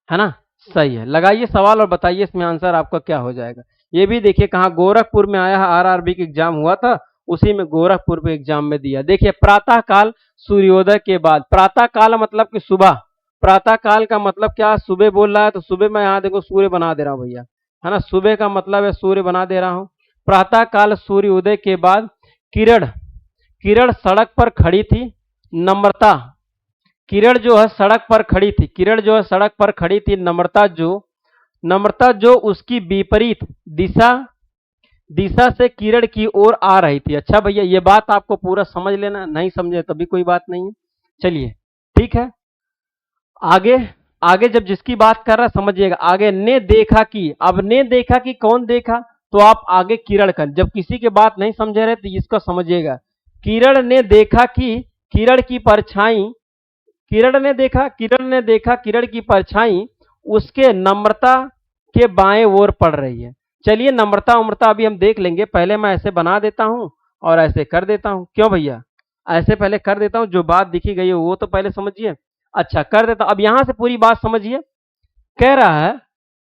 ना, सही है। लगाइए सवाल और बताइए इसमें आंसर आपका क्या हो जाएगा। ये भी देखिए कहाँ, गोरखपुर में आया है, आरआरबी का एग्जाम हुआ था, उसी में गोरखपुर पे एग्जाम में दिया। देखिए प्रातः काल सूर्योदय के बाद, प्रातः काल मतलब कि सुबह, प्रातः काल का मतलब क्या, सुबह बोल रहा है, तो सुबह मैं यहाँ देखो सूर्य बना दे रहा हूँ भैया, है ना, सुबह का मतलब है सूर्य बना दे रहा हूँ। प्रातः काल सूर्योदय के बाद किरण, किरण सड़क पर खड़ी थी, नम्रता, किरण जो है सड़क पर खड़ी थी, किरण जो है सड़क पर खड़ी थी, नम्रता जो, नम्रता जो उसकी विपरीत दिशा, दिशा से किरण की ओर आ रही थी। अच्छा भैया ये बात आपको पूरा समझ लेना, नहीं समझे तभी कोई बात नहीं है। चलिए ठीक है, आगे, आगे जब जिसकी बात कर रहा समझिएगा, आगे ने देखा कि, अब ने देखा कि कौन देखा, तो आप आगे किरण कर, जब किसी की बात नहीं समझे रहे तो इसको समझिएगा, किरण ने देखा कि, किरण की परछाई, किरण ने देखा, किरण ने देखा किरण की परछाई उसके नम्रता के बाएं ओर पड़ रही है। चलिए नम्रता उम्रता अभी हम देख लेंगे, पहले मैं ऐसे बना देता हूं और ऐसे कर देता हूं, क्यों भैया, ऐसे पहले कर देता हूं, जो बात दिखी गई है वो तो पहले समझिए। अच्छा कर देता, अब यहां से पूरी बात समझिए, कह रहा है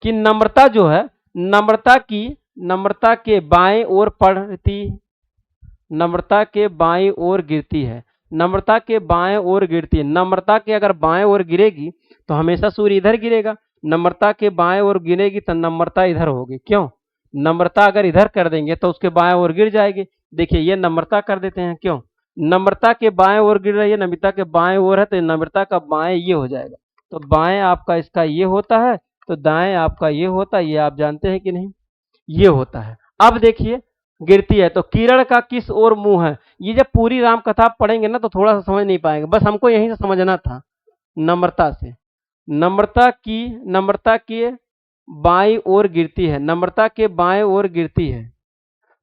कि नम्रता जो है, नम्रता के बाएं ओर पड़ती, नम्रता के बाएं ओर गिरती है, नम्रता के बाएं ओर गिरती है। नम्रता के अगर बाएं ओर गिरेगी तो हमेशा सूर्य इधर गिरेगा, नम्रता के बाएं ओर गिरेगी तो नम्रता इधर होगी। क्यों? नम्रता अगर इधर कर देंगे तो उसके बाएं ओर गिर जाएगी। देखिए ये नम्रता कर देते हैं, क्यों? नम्रता के बाएं ओर गिर रही है, नम्रता के बाएं ओर है, तो नम्रता का बाएं ये हो जाएगा। तो बाएं आपका इसका ये होता है, तो दाएं आपका ये होता है। ये आप जानते हैं कि नहीं? ये होता है। अब देखिए गिरती है तो किरण का किस ओर मुंह है। ये जब पूरी राम कथा पढ़ेंगे ना तो थोड़ा सा समझ नहीं पाएंगे, बस हमको यहीं से समझना था। नम्रता से, नम्रता की बाईं ओर गिरती है, नम्रता के बाएं ओर गिरती है,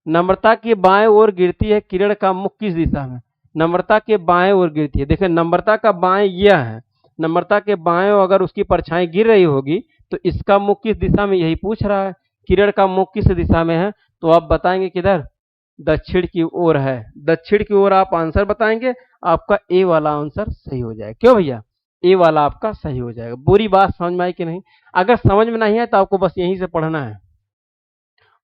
नम्रता के बाएं ओर गिरती है। किरण का मुख किस दिशा में? नम्रता के बाएं ओर गिरती है। देखिए नम्रता का बाएं यह है, नम्रता के बाएं ओर अगर उसकी परछाई गिर रही होगी तो इसका मुख किस दिशा में, यही पूछ रहा है। किरण का मुख किस दिशा में है? तो आप बताएंगे किधर? दक्षिण की ओर है। दक्षिण की ओर आप आंसर बताएंगे, आपका ए वाला आंसर सही हो जाएगा। क्यों भैया? ए वाला आपका सही हो जाएगा। पूरी बात समझ में आई कि नहीं? अगर समझ में नहीं है तो आपको बस यहीं से पढ़ना है,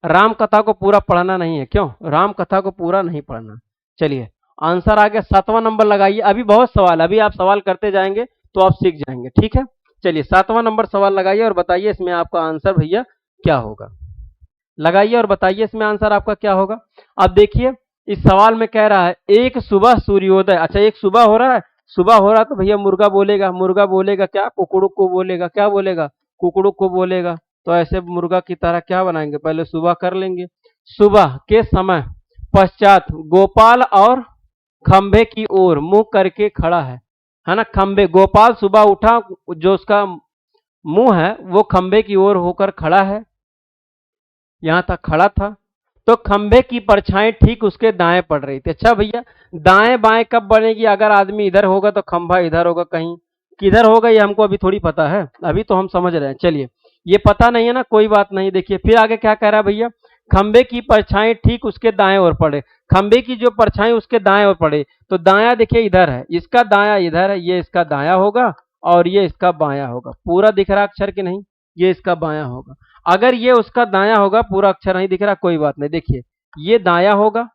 राम कथा को पूरा पढ़ना नहीं है। क्यों? राम कथा को पूरा नहीं पढ़ना। चलिए आंसर आ गया, 7वां नंबर लगाइए। अभी बहुत सवाल, अभी आप सवाल करते जाएंगे तो आप सीख जाएंगे, ठीक है? चलिए 7वां नंबर सवाल लगाइए और बताइए इसमें आपका आंसर भैया क्या होगा। लगाइए और बताइए इसमें आंसर आपका क्या होगा। अब देखिए इस सवाल में कह रहा है एक सुबह सूर्योदय। अच्छा एक सुबह हो रहा है, सुबह हो रहा है तो भैया मुर्गा बोलेगा, मुर्गा बोलेगा क्या? कुकड़ुक को बोलेगा। क्या बोलेगा? कुकड़ुक को बोलेगा। तो ऐसे मुर्गा की तरह क्या बनाएंगे? पहले सुबह कर लेंगे। सुबह के समय पश्चात गोपाल और खंभे की ओर मुंह करके खड़ा है ना? खंभे, गोपाल सुबह उठा, जो उसका मुंह है वो खंभे की ओर होकर खड़ा है, यहां तक खड़ा था। तो खंभे की परछाई ठीक उसके दाएं पड़ रही थी। अच्छा भैया दाएं बाएं कब बनेगी? अगर आदमी इधर होगा तो खंभा इधर होगा, कहीं किधर होगा ये हमको अभी थोड़ी पता है, अभी तो हम समझ रहे हैं। चलिए ये पता नहीं है ना, कोई बात नहीं। देखिए फिर आगे क्या कह रहा है भैया, खंभे की परछाई ठीक उसके दाएं ओर पड़े। खंभे की जो परछाई उसके दाएं ओर पड़े, तो दाया देखिए इधर है, इसका दाया इधर है, ये इसका दाया होगा और ये इसका बाया होगा। पूरा दिख रहा अक्षर कि नहीं? ये इसका बाया होगा। अगर ये उसका दाया होगा, पूरा अक्षर नहीं दिख रहा, कोई बात नहीं। देखिए ये दाया होगा,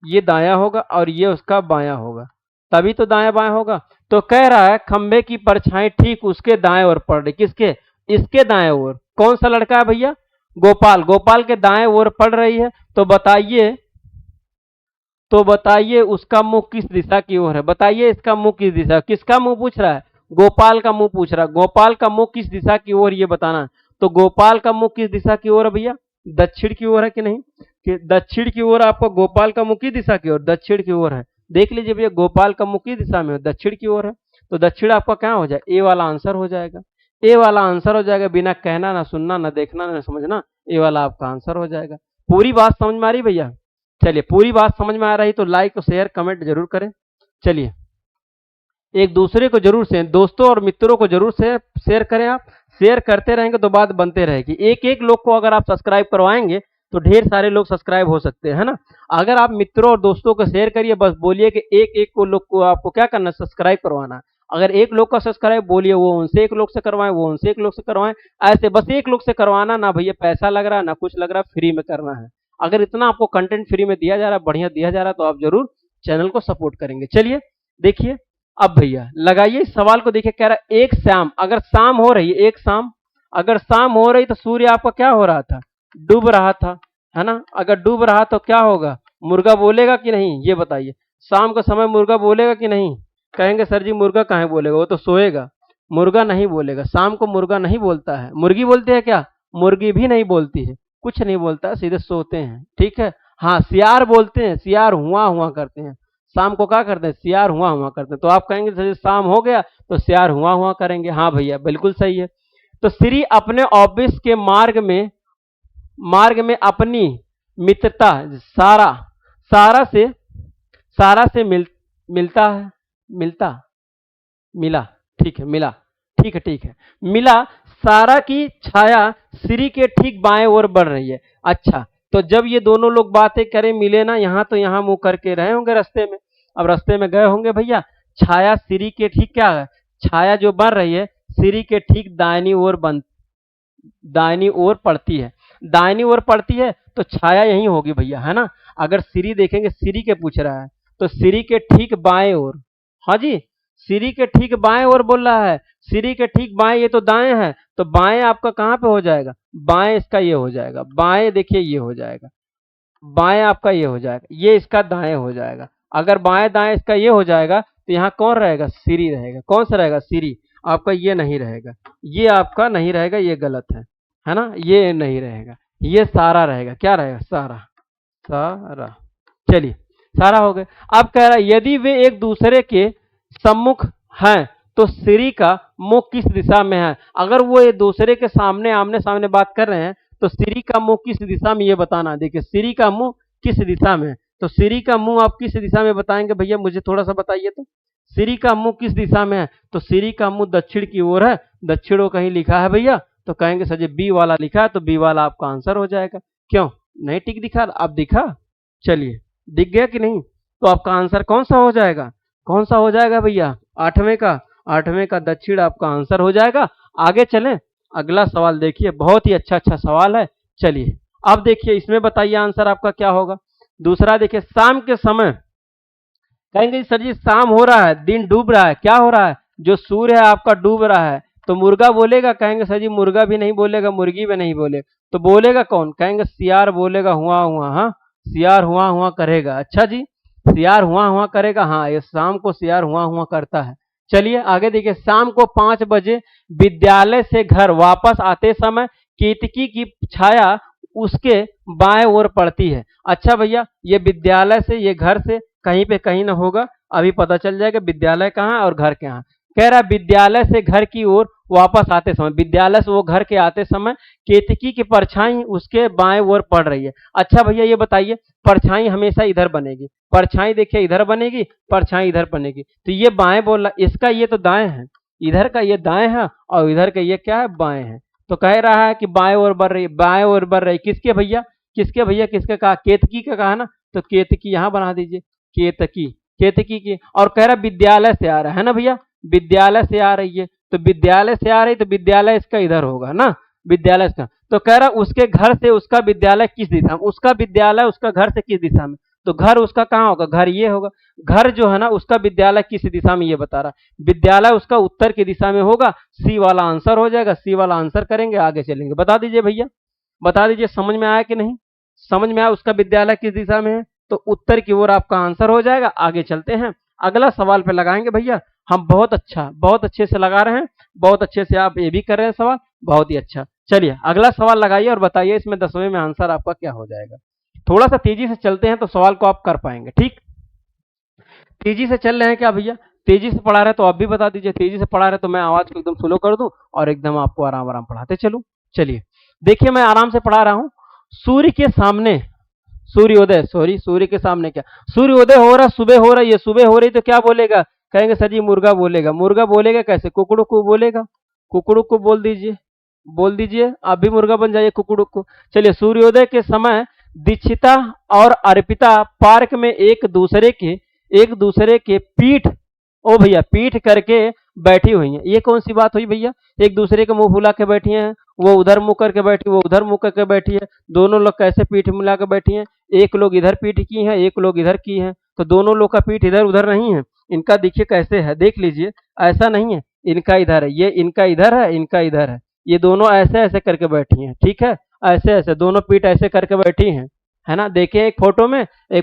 ये दाया होगा और ये उसका बाया होगा, तभी तो दाया बाया होगा। तो कह रहा है खंभे की परछाई ठीक उसके दाएं ओर पड़ रही। किसके? इसके दाएं ओर। कौन सा लड़का है भैया? गोपाल। गोपाल के दाएं ओर पड़ रही है। तो बताइए उसका मुंह किस दिशा की ओर है? बताइए इसका मुंह किस दिशा, किसका मुंह पूछ रहा है? गोपाल का मुंह पूछ रहा है। गोपाल का मुंह किस दिशा की ओर ये बताना है। तो गोपाल का मुंह किस दिशा की ओर है भैया? दक्षिण की ओर है कि नहीं? कि दक्षिण की ओर आपको गोपाल का मुंह किस दिशा की ओर? दक्षिण की ओर है। देख लीजिए भैया गोपाल का मुंह किस दिशा में है? दक्षिण की ओर है। तो दक्षिण आपका क्या हो जाए? ए वाला आंसर हो जाएगा। ए वाला आंसर हो जाएगा, बिना कहना, ना सुनना, ना देखना, ना समझना, ए वाला आपका आंसर हो जाएगा। पूरी बात समझ में आ रही भैया? चलिए पूरी बात समझ में आ रही तो लाइक और शेयर कमेंट जरूर करें। चलिए एक दूसरे को जरूर शेयर, दोस्तों और मित्रों को जरूर शेयर करें। आप शेयर करते रहेंगे तो बात बनते रहेगी। एक एक लोग को अगर आप सब्सक्राइब करवाएंगे तो ढेर सारे लोग सब्सक्राइब हो सकते हैं, है ना? अगर आप मित्रों और दोस्तों को शेयर करिए, बस बोलिए कि एक एक को लोग को आपको क्या करना है? सब्सक्राइब करवाना है। अगर एक लोग का सब्सक्राइब बोलिए, वो उनसे एक लोग से करवाएं, वो उनसे एक लोग से करवाएं, ऐसे बस एक लोग से करवाना ना भैया, पैसा लग रहा है ना कुछ लग रहा है, फ्री में करना है। अगर इतना आपको कंटेंट फ्री में दिया जा रहा है, बढ़िया दिया जा रहा है, तो आप जरूर चैनल को सपोर्ट करेंगे। चलिए देखिए अब भैया लगाइए इस सवाल को। देखिए कह रहा है एक शाम, अगर शाम हो रही है, एक शाम अगर शाम हो रही तो सूर्य आपका क्या हो रहा था? डूब रहा था, है ना? अगर डूब रहा तो क्या होगा? मुर्गा बोलेगा कि नहीं? ये बताइए शाम का समय मुर्गा बोलेगा कि नहीं? कहेंगे सर जी मुर्गा कहाँ बोलेगा, वो तो सोएगा। मुर्गा नहीं बोलेगा, शाम को मुर्गा नहीं बोलता है। मुर्गी बोलती है क्या? मुर्गी भी नहीं बोलती है, कुछ नहीं बोलता है, सीधे सोते हैं, ठीक है? हाँ सियार बोलते हैं, सियार हुआ हुआ करते हैं। शाम को क्या करते हैं? सियार हुआ हुआ करते हैं। तो आप कहेंगे सर शाम हो गया तो सियार हुआ हुआ करेंगे। हाँ भैया बिल्कुल सही है। तो श्री अपने ऑफिस के मार्ग में अपनी मित्रता सारा सारा से सारा से मिलता है, मिलता मिला, ठीक है, मिला, ठीक है, ठीक है, मिला। सारा की छाया श्री के ठीक बाएं ओर बढ़ रही है। अच्छा तो जब ये दोनों लोग बातें करें, मिले ना, यहां तो यहां मुंह करके रहे होंगे रास्ते में। अब रास्ते में गए होंगे भैया, छाया श्री के ठीक क्या है? छाया जो बढ़ रही है श्री के ठीक दाहिनी ओर दाहिनी ओर पड़ती है। दाहिनी ओर पड़ती है तो छाया यहीं होगी भैया, है ना। अगर सिरी देखेंगे, सिरी के पूछ रहा है तो सिरी के ठीक बाएं ओर, हाँ जी, सिरी के ठीक बाएं ओर बोल रहा है। सिरी के ठीक बाएं, ये तो दाएं है, तो बाएं आपका कहाँ पे हो जाएगा, बाएं इसका ये हो जाएगा, बाएं देखिए ये हो जाएगा, बाएं आपका ये हो जाएगा, ये इसका दाएं हो जाएगा। अगर बाएं दाएं इसका ये हो जाएगा तो यहाँ कौन रहेगा, सिरी रहेगा। कौन सा रहेगा, सिरी। आपका ये नहीं रहेगा, ये आपका नहीं रहेगा, ये गलत है ना, ये नहीं रहेगा, ये सारा रहेगा। क्या रहेगा, सारा, सारा। चलिए, सारा हो गया। अब कह रहा है यदि वे एक दूसरे के सम्मुख हैं तो सिरी का मुख किस दिशा में है। अगर वो एक दूसरे के सामने आमने सामने बात कर रहे हैं तो सिरी का मुंह किस दिशा में, ये बताना। देखिए सिरी का मुंह किस दिशा में है, तो सिरी का मुंह आप किस दिशा में बताएंगे भैया, मुझे थोड़ा सा बताइए तो। सिरी का मुंह किस दिशा में है, तो सिरी का मुंह दक्षिण की ओर है। दक्षिण वो कहीं लिखा है भैया, तो कहेंगे सर जी बी वाला लिखा है, तो बी वाला आपका आंसर हो जाएगा। क्यों नहीं टिक दिखा, अब दिखा। चलिए, दिख गया कि नहीं, तो आपका आंसर कौन सा हो जाएगा, कौन सा हो जाएगा भैया, आठवें का। आठवें का दक्षिण आपका आंसर हो जाएगा। आगे चलें, अगला सवाल देखिए, बहुत ही अच्छा अच्छा सवाल है। चलिए, अब देखिए इसमें बताइए आंसर आपका क्या होगा। दूसरा देखिए, शाम के समय, कहेंगे सर जी शाम हो रहा है, दिन डूब रहा है, क्या हो रहा है, जो सूर्य है आपका डूब रहा है, तो मुर्गा बोलेगा, कहेंगे सर जी मुर्गा भी नहीं बोलेगा, मुर्गी भी नहीं बोलेगा, तो बोलेगा कौन, कहेंगे सियार बोलेगा, हुआ हुआ, हाँ सियार हुआ हुआ करेगा। अच्छा जी, सियार हुआ हुआ करेगा, हाँ ये शाम को सियार हुआ हुआ करता है। चलिए आगे देखिए, शाम को 5 बजे विद्यालय से घर वापस आते समय केतकी की छाया उसके बाएं ओर पड़ती है। अच्छा भैया, ये विद्यालय से, ये घर से कहीं पे कहीं ना होगा, अभी पता चल जाएगा विद्यालय कहाँ और घर कहाँ। कह रहा है विद्यालय से घर की ओर वापस आते समय, विद्यालय से वो घर के आते समय केतकी की परछाई उसके बाएं ओर पड़ रही है। अच्छा भैया ये बताइए, परछाई हमेशा इधर बनेगी, परछाई देखिए इधर बनेगी, परछाई इधर बनेगी, तो ये बाएं बोल रहा, इसका ये तो दाएं है, इधर का ये दाएं है और इधर का ये क्या है, बाएं है। तो कह रहा है कि बाएं ओर बढ़ रही है, बाएं ओर बढ़ रही, किसके भैया, किसके भैया, किसके कहा, केतकी का कहा ना, तो केतकी यहां बना दीजिए, केतकी, केतकी की। और कह रहा विद्यालय से आ रहा है ना भैया, विद्यालय से आ रही है, तो विद्यालय से आ रही तो विद्यालय इसका इधर होगा ना, विद्यालय इसका। तो कह रहा उसके घर से उसका विद्यालय किस दिशा में, उसका विद्यालय उसका घर से किस दिशा में, तो घर उसका कहाँ होगा, घर ये होगा। घर जो है ना उसका विद्यालय किस दिशा में ये बता रहा, विद्यालय उसका उत्तर की दिशा में होगा। सी वाला आंसर हो जाएगा, सी वाला आंसर करेंगे, आगे चलेंगे। बता दीजिए भैया, बता दीजिए, समझ में आया कि नहीं, समझ में आया, उसका विद्यालय किस दिशा में है, तो उत्तर की ओर आपका आंसर हो जाएगा। आगे चलते हैं, अगला सवाल पे लगाएंगे भैया। हम बहुत अच्छा, बहुत अच्छे से लगा रहे हैं, बहुत अच्छे से आप ये भी कर रहे हैं सवाल, बहुत ही अच्छा। चलिए अगला सवाल लगाइए और बताइए इसमें 10वें में आंसर आपका क्या हो जाएगा। थोड़ा सा तेजी से चलते हैं तो सवाल को आप कर पाएंगे। ठीक, तेजी से चल रहे हैं क्या भैया, तेजी से पढ़ा रहे तो आप भी बता दीजिए, तेजी से पढ़ा रहे तो मैं आवाज को एकदम स्लो कर दूं और एकदम आपको आराम आराम पढ़ाते चलूं। चलिए देखिए, मैं आराम से पढ़ा रहा हूं। सूर्य के सामने, सूर्योदय, सॉरी सूर्य के सामने क्या, सूर्योदय हो रहा, सुबह हो रही है, सुबह हो रही तो क्या बोलेगा, कहेंगे सर जी मुर्गा बोलेगा। मुर्गा बोलेगा कैसे, कुकड़ू को बोलेगा, कुकड़ू को बोल दीजिए, बोल दीजिए, आप भी मुर्गा बन जाइए कुकड़ू को। चलिए, सूर्योदय के समय दीक्षिता और अर्पिता पार्क में एक दूसरे के पीठ, ओ भैया पीठ करके बैठी हुई हैं। ये कौन सी बात हुई भैया, एक दूसरे के मुंह फुला के बैठी हैं, वो उधर मुंह करके बैठी, वो उधर मुंह करके बैठी है। दोनों लोग कैसे पीठ मिला के बैठी हैं, एक लोग इधर पीठ की हैं, एक लोग इधर की हैं, तो दोनों लोग का पीठ इधर उधर नहीं है। इनका देखिए कैसे है, देख लीजिए, ऐसा नहीं है, इनका इधर है, ये इनका इधर है, इनका इधर है, ये दोनों ऐसे ऐसे करके बैठी हैं। ठीक है, ऐसे ऐसे दोनों पीठ ऐसे करके बैठी हैं, है ना। देखिए एक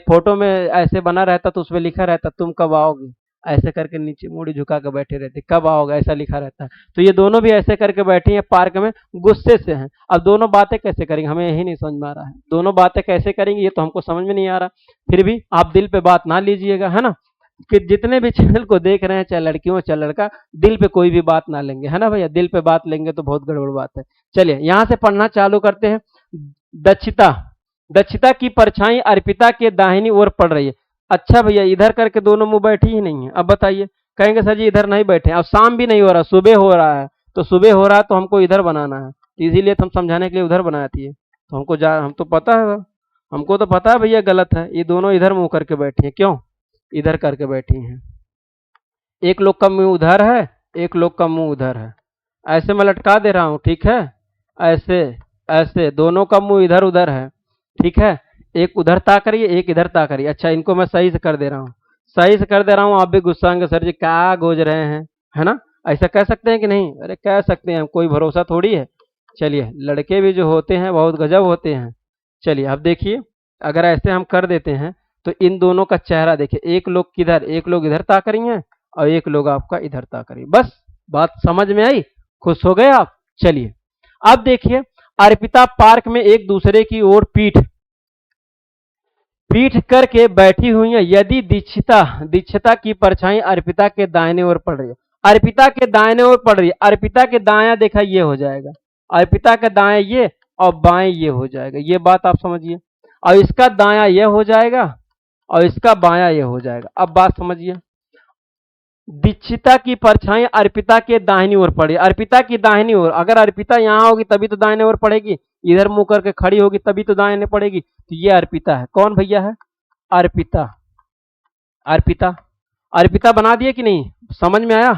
फोटो में ऐसे बना रहता तो उसमें लिखा रहता तुम कब आओगे, ऐसे करके नीचे मुड़ी झुका के बैठे रहते, कब आओगे ऐसा लिखा रहता है। तो ये दोनों भी ऐसे करके बैठी हैं पार्क में, गुस्से से हैं। अब दोनों बातें कैसे करेंगे, हमें यही नहीं समझ में आ रहा है, दोनों बातें कैसे करेंगे ये तो हमको समझ में नहीं आ रहा। फिर भी आप दिल पे बात ना लीजिएगा, है ना, कि जितने भी चैनल को देख रहे हैं, चाहे लड़की हो चाहे लड़का, दिल पे कोई भी बात ना लेंगे, है ना भैया, दिल पे बात लेंगे तो बहुत गड़बड़ बात है। चलिए यहाँ से पढ़ना चालू करते हैं। दक्षिता, दक्षिता की परछाई अर्पिता के दाहिनी ओर पड़ रही है। अच्छा भैया, इधर करके दोनों मुंह बैठी ही नहीं है, अब बताइए, कहेंगे सर जी इधर नहीं बैठे, अब शाम भी नहीं हो रहा, सुबह हो रहा है, तो सुबह हो रहा है तो हमको इधर बनाना है, तो इसीलिए तो हम समझाने के लिए उधर बनाई थी। तो हम तो पता है, हमको तो पता है भैया गलत है, ये दोनों इधर मुंह करके बैठी हैं, क्यों इधर करके बैठी हैं, एक लोग का मुंह उधर है, एक लोग का मुंह उधर है, ऐसे मैं लटका दे रहा हूं, ठीक है, ऐसे ऐसे, दोनों का मुंह इधर उधर है, ठीक है। एक उधर ताक रही है, एक इधर ताक रही है। अच्छा, इनको मैं सही से कर दे रहा हूँ, सही से कर दे रहा हूँ। आप भी गुस्सा होंगे, सर जी क्या गोज रहे हैं, है ना? ऐसा कह सकते हैं कि नहीं? अरे कह सकते हैं, कोई भरोसा थोड़ी है। चलिए, लड़के भी जो होते हैं बहुत गजब होते हैं। चलिए अब देखिए, अगर ऐसे हम कर देते हैं तो इन दोनों का चेहरा देखिए, एक लोग किधर, एक लोग इधर ताक रही हैं और एक लोग आपका इधर ताक रही है। बस बात समझ में आई? खुश हो गए आप? चलिए अब देखिए, अर्पिता पार्क में एक दूसरे की ओर पीठ पीठ करके बैठी हुई है। यदि दीक्षिता दीक्षिता की परछाई अर्पिता के दाहिने ओर पड़ रही है, अर्पिता के दाहिने ओर पड़ रही है, अर्पिता के दाया देखा ये हो जाएगा, अर्पिता के दाएं ये और बाएं ये हो जाएगा। ये बात आप समझिए। और इसका दाया ये हो जाएगा और इसका बाया ये हो जाएगा। अब बात समझिए, दीक्षिता की परछाई अर्पिता के दाहिनी ओर पड़ी, अर्पिता की दाहिनी ओर। अगर अर्पिता यहाँ होगी तभी तो दाहिने ओर पड़ेगी, इधर मुंह करके खड़ी होगी तभी तो दाहिने पड़ेगी। तो ये अर्पिता है। कौन भैया है? अर्पिता। अर्पिता, अर्पिता बना दिए कि नहीं? समझ में आया?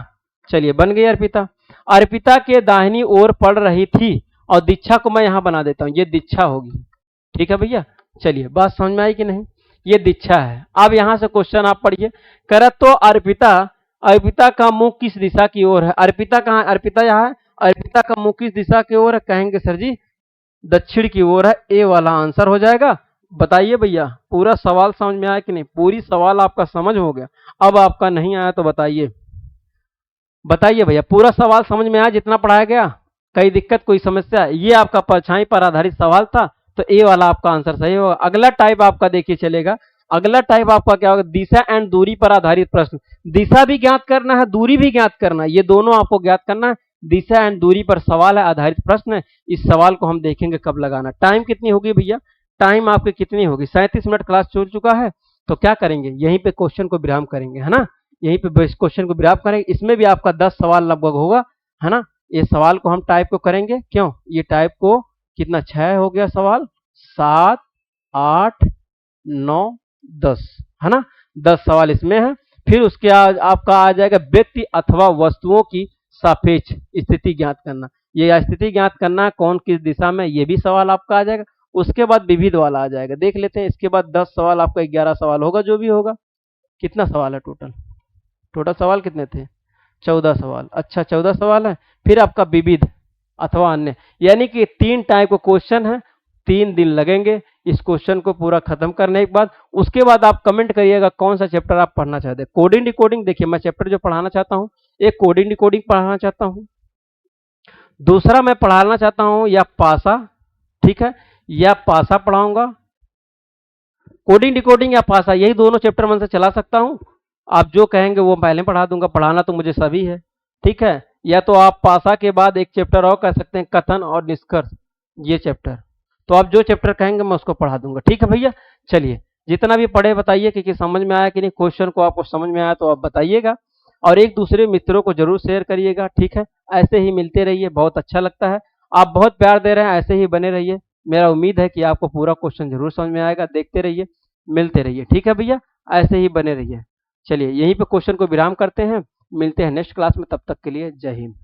चलिए बन गई अर्पिता। अर्पिता के दाहिनी ओर पड़ रही थी और दीक्षा को मैं यहां बना देता हूं, ये दीक्षा होगी। ठीक है भैया? चलिए बात समझ में आई कि नहीं? ये दीक्षा है। अब यहां से क्वेश्चन आप पढ़िए, करत तो अर्पिता, अर्पिता का मुंह किस दिशा की ओर है? अर्पिता कहाँ है? अर्पिता यहाँ है। अर्पिता का मुंह किस दिशा की ओर है? कहेंगे सर जी दक्षिण की ओर है। ए वाला आंसर हो जाएगा। बताइए भैया, पूरा सवाल समझ में आया कि नहीं? पूरी सवाल आपका समझ हो गया। अब आपका नहीं आया तो बताइए, बताइए भैया, पूरा सवाल समझ में आया जितना पढ़ाया गया? कई दिक्कत, कोई समस्या? ये आपका परछाई पर आधारित सवाल था, तो ए वाला आपका आंसर सही होगा। अगला टाइप आपका देखिए चलेगा, अगला टाइप आपका क्या होगा? दिशा एंड दूरी पर आधारित प्रश्न। दिशा भी ज्ञात करना है, दूरी भी ज्ञात करना है, ये दोनों आपको ज्ञात करना है। दिशा एंड दूरी पर सवाल है, आधारित प्रश्न है। इस सवाल को हम देखेंगे कब लगाना। टाइम कितनी होगी भैया? टाइम आपकी कितनी होगी? 37 मिनट क्लास चल चुका है। तो क्या करेंगे, यहीं पे क्वेश्चन को विराम करेंगे, है ना? यहीं पे क्वेश्चन को विराम करेंगे। इसमें भी आपका 10 सवाल लगभग होगा, है ना? ये सवाल को हम टाइप को करेंगे, क्यों? ये टाइप को कितना, 6 हो गया सवाल, 7, 8, 9, 10, है ना? 10 सवाल इसमें है। फिर उसके आपका आ जाएगा व्यक्ति अथवा वस्तुओं की सापेक्ष स्थिति ज्ञात करना। ये स्थिति ज्ञात करना, कौन किस दिशा में, ये भी सवाल आपका आ जाएगा। उसके बाद विविध वाला आ जाएगा, देख लेते हैं। इसके बाद 10 सवाल, आपका 11 सवाल होगा जो भी होगा। कितना सवाल है टोटल? टोटल सवाल कितने थे? 14 सवाल। अच्छा 14 सवाल है। फिर आपका विविध अथवा अन्य, यानी कि 3 टाइप का क्वेश्चन है। 3 दिन लगेंगे इस क्वेश्चन को पूरा खत्म करने के बाद। उसके बाद आप कमेंट करिएगा कौन सा चैप्टर आप पढ़ना चाहते हैं। कोडिंग डिकोडिंग, देखिए मैं चैप्टर जो पढ़ाना चाहता हूँ, एक कोडिंग डिकोडिंग पढ़ाना चाहता हूँ, दूसरा मैं पढ़ाना चाहता हूँ या पासा, ठीक है, या पासा पढ़ाऊंगा। कोडिंग डिकोडिंग या पासा, यही दोनों चैप्टर मन से चला सकता हूँ। आप जो कहेंगे वो पहले पढ़ा दूंगा, पढ़ाना तो मुझे सभी है, ठीक है। या तो आप पासा के बाद एक चैप्टर और कह सकते हैं, कथन और निष्कर्ष, ये चैप्टर। तो आप जो चैप्टर कहेंगे मैं उसको पढ़ा दूंगा, ठीक है भैया। चलिए, जितना भी पढ़े बताइए कि समझ में आया कि नहीं। क्वेश्चन को आपको समझ में आया तो आप बताइएगा, और एक दूसरे मित्रों को जरूर शेयर करिएगा, ठीक है। ऐसे ही मिलते रहिए, बहुत अच्छा लगता है। आप बहुत प्यार दे रहे हैं, ऐसे ही बने रहिए। मेरा उम्मीद है कि आपको पूरा क्वेश्चन जरूर समझ में आएगा। देखते रहिए, मिलते रहिए, ठीक है भैया। ऐसे ही बने रहिए। चलिए यहीं पे क्वेश्चन को विराम करते हैं, मिलते हैं नेक्स्ट क्लास में। तब तक के लिए जय हिंद।